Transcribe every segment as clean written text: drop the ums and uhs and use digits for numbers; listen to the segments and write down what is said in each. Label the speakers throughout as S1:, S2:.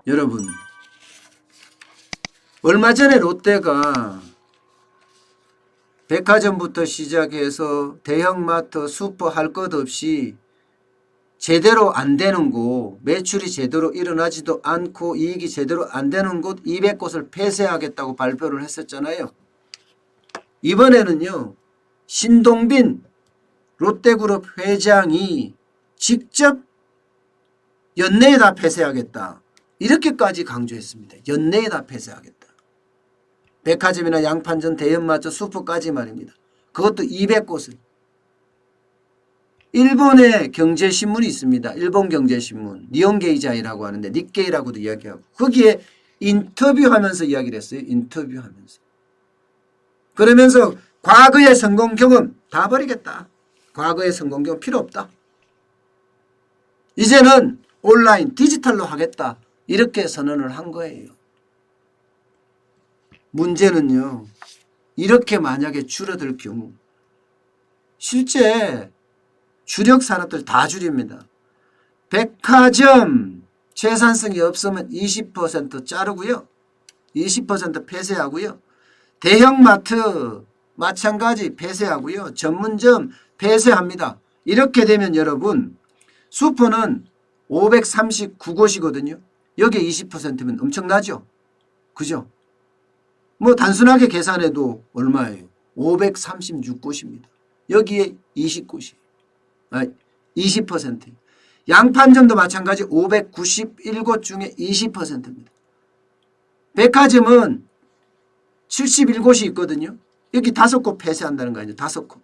S1: 여러분, 얼마 전에 롯데가 백화점부터 시작해서 대형마트, 슈퍼 할 것 없이 제대로 안 되는 곳, 매출이 제대로 일어나지도 않고 이익이 제대로 안 되는 곳 200곳을 폐쇄하겠다고 발표를 했었잖아요. 이번에는요, 신동빈 롯데그룹 회장이 직접 연내에 다 폐쇄하겠다. 이렇게까지 강조했습니다. 연내에 다 폐쇄하겠다. 백화점이나 양판점, 대형마트, 슈퍼까지 말입니다. 그것도 200곳을. 일본의 경제신문이 있습니다. 일본 경제신문. 니혼게이자이라고 하는데 닉게이라고도 이야기하고 거기에 인터뷰하면서 이야기를 했어요. 인터뷰하면서. 그러면서 과거의 성공 경험 다 버리겠다. 과거의 성공 경험 필요 없다. 이제는 온라인 디지털로 하겠다. 이렇게 선언을 한 거예요. 문제는요. 이렇게 만약에 줄어들 경우 실제 주력 산업들 다 줄입니다. 백화점 생산성이 없으면 20% 자르고요. 20% 폐쇄하고요. 대형마트 마찬가지 폐쇄하고요. 전문점 폐쇄합니다. 이렇게 되면 여러분 슈퍼는 539곳이거든요. 여기에 20%면 엄청나죠. 그죠? 뭐 단순하게 계산해도 얼마예요? 536곳입니다. 여기에 20곳이. 20%. 양판점도 마찬가지 591곳 중에 20%입니다. 백화점은 71곳이 있거든요. 여기 5곳 폐쇄한다는 거 아니에요. 5곳.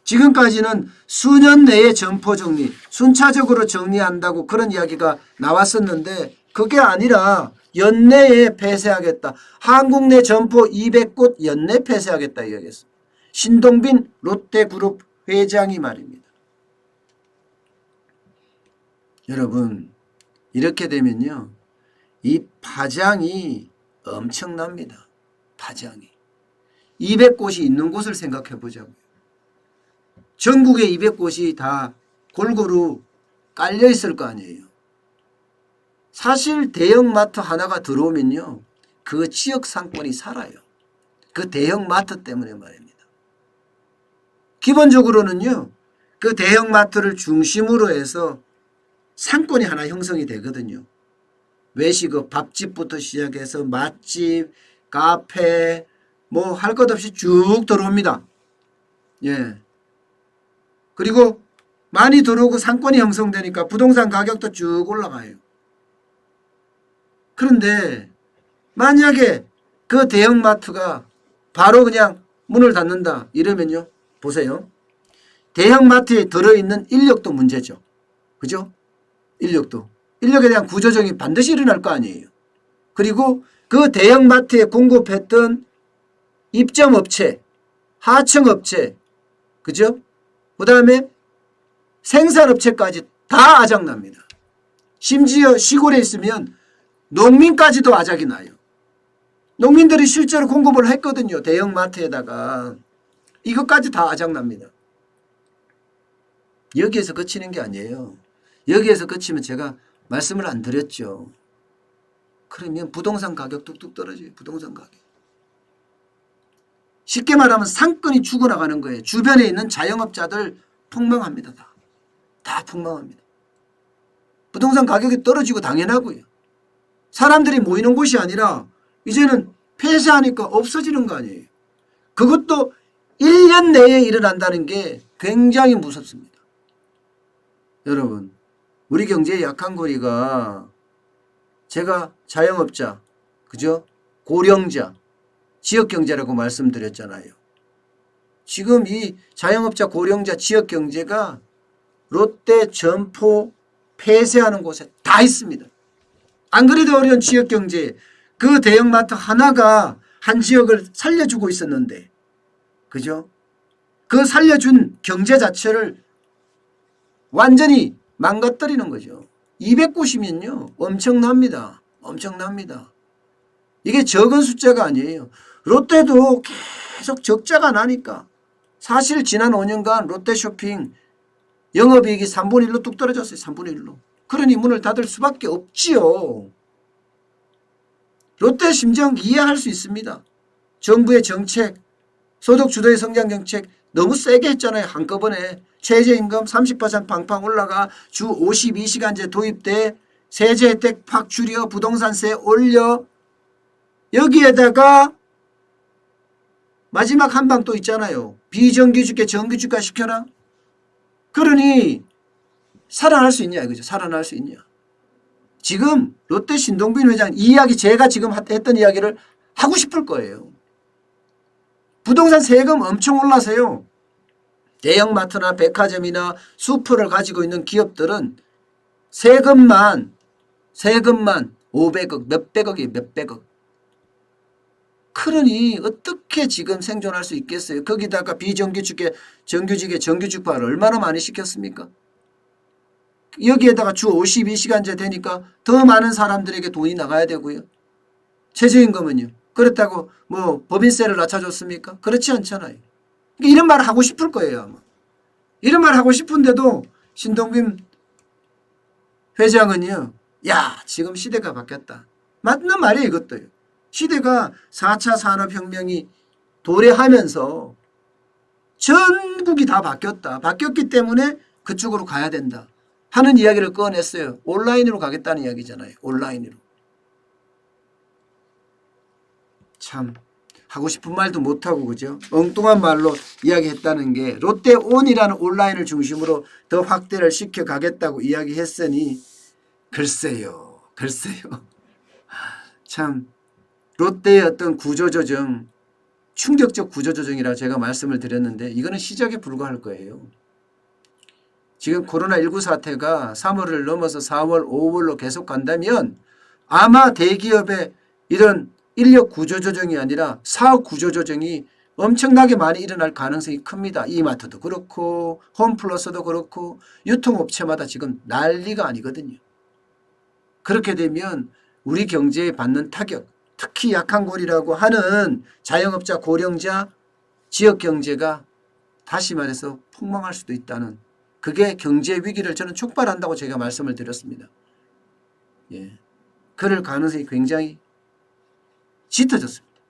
S1: 지금까지는 수년 내에 점포 정리, 순차적으로 정리한다고 그런 이야기가 나왔었는데 그게 아니라 연내에 폐쇄하겠다. 한국 내 점포 200곳 연내 폐쇄하겠다 이야기했습니다. 신동빈 롯데그룹 회장이 말입니다. 여러분 이렇게 되면요. 이 파장이 엄청납니다. 파장이. 200곳이 있는 곳을 생각해 보자고요. 전국에 200곳이 다 골고루 깔려 있을 거 아니에요. 사실 대형마트 하나가 들어오면요. 그 지역 상권이 살아요. 그 대형마트 때문에 말입니다. 기본적으로는요. 그 대형마트를 중심으로 해서 상권이 하나 형성이 되거든요. 외식업, 밥집부터 시작해서 맛집, 카페 뭐 할 것 없이 쭉 들어옵니다. 예. 그리고 많이 들어오고 상권이 형성되니까 부동산 가격도 쭉 올라가요. 그런데 만약에 그 대형마트가 바로 그냥 문을 닫는다 이러면요. 보세요. 대형마트에 들어있는 인력도 문제죠. 그죠? 인력도. 인력에 대한 구조정이 반드시 일어날 거 아니에요. 그리고 그 대형마트에 공급했던 입점업체, 하청업체, 그죠? 그 다음에 생산업체까지 다 아작납니다. 심지어 시골에 있으면 농민까지도 아작이 나요. 농민들이 실제로 공급을 했거든요. 대형마트에다가. 이것까지 다 아작납니다. 여기에서 그치는 게 아니에요. 여기에서 그치면 제가 말씀을 안 드렸죠. 그러면 부동산 가격 뚝뚝 떨어져요. 부동산 가격. 쉽게 말하면 상권이 죽어나가는 거예요. 주변에 있는 자영업자들 폭망합니다. 다 폭망합니다. 부동산 가격이 떨어지고 당연하고요. 사람들이 모이는 곳이 아니라 이제는 폐쇄하니까 없어지는 거 아니에요. 그것도 1년 내에 일어난다는 게 굉장히 무섭습니다. 여러분 우리 경제의 약한 고리가 제가 자영업자, 그죠? 고령자, 지역경제라고 말씀드렸잖아요. 지금 이 자영업자, 고령자, 지역경제가 롯데 점포 폐쇄하는 곳에 다 있습니다. 안 그래도 어려운 지역경제, 그 대형마트 하나가 한 지역을 살려주고 있었는데, 그죠? 그 살려준 경제 자체를 완전히 망가뜨리는 거죠. 290이면요. 엄청납니다. 엄청납니다. 이게 적은 숫자가 아니에요. 롯데도 계속 적자가 나니까 사실 지난 5년간 롯데쇼핑 영업이익이 3분의 1로 뚝 떨어졌어요. 3분의 1로. 그러니 문을 닫을 수밖에 없지요. 롯데 심정 이해할 수 있습니다. 정부의 정책, 소득 주도의 성장 정책 너무 세게 했잖아요. 한꺼번에 최저임금 30% 팡팡 올라가, 주 52시간제 도입돼, 세제 혜택 팍 줄여, 부동산세 올려, 여기에다가 마지막 한 방 또 있잖아요. 비정규직계 정규직화 시켜라. 그러니 살아날 수 있냐 이거죠. 살아날 수 있냐. 지금 롯데 신동빈 회장 이 이야기, 제가 지금 했던 이야기를 하고 싶을 거예요. 부동산 세금 엄청 올라서요. 대형마트나 백화점이나 슈퍼를 가지고 있는 기업들은 세금만 500억, 몇백억이 몇백억. 그러니 어떻게 지금 생존할 수 있겠어요. 거기다가 비정규직의 정규직화를 얼마나 많이 시켰습니까. 여기에다가 주 52시간제 되니까 더 많은 사람들에게 돈이 나가야 되고요. 최저임금은요. 그렇다고 뭐 법인세를 낮춰줬습니까? 그렇지 않잖아요. 이런 말을 하고 싶을 거예요. 아마. 이런 말 하고 싶은데도 신동빈 회장은요. 야, 지금 시대가 바뀌었다. 맞는 말이에요. 이것도요. 시대가 4차 산업혁명이 도래하면서 전국이 다 바뀌었다. 바뀌었기 때문에 그쪽으로 가야 된다 하는 이야기를 꺼냈어요. 온라인으로 가겠다는 이야기잖아요. 온라인으로. 참 하고 싶은 말도 못하고 그죠. 엉뚱한 말로 이야기했다는 게 롯데온이라는 온라인을 중심으로 더 확대를 시켜가겠다고 이야기했으니 글쎄요. 참 롯데의 어떤 구조조정, 충격적 구조조정이라 제가 말씀을 드렸는데 이거는 시작에 불과할 거예요. 지금 코로나19 사태가 3월을 넘어서 4월, 5월로 계속 간다면 아마 대기업의 이런 인력 구조조정이 아니라 사업 구조조정이 엄청나게 많이 일어날 가능성이 큽니다. 이마트도 그렇고 홈플러스도 그렇고 유통업체마다 지금 난리가 아니거든요. 그렇게 되면 우리 경제에 받는 타격, 특히 약한 고리라고 하는 자영업자, 고령자, 지역경제가 다시 말해서 폭망할 수도 있다는, 그게 경제 위기를 저는 촉발한다고 제가 말씀을 드렸습니다. 예, 그럴 가능성이 굉장히 짙어졌습니다.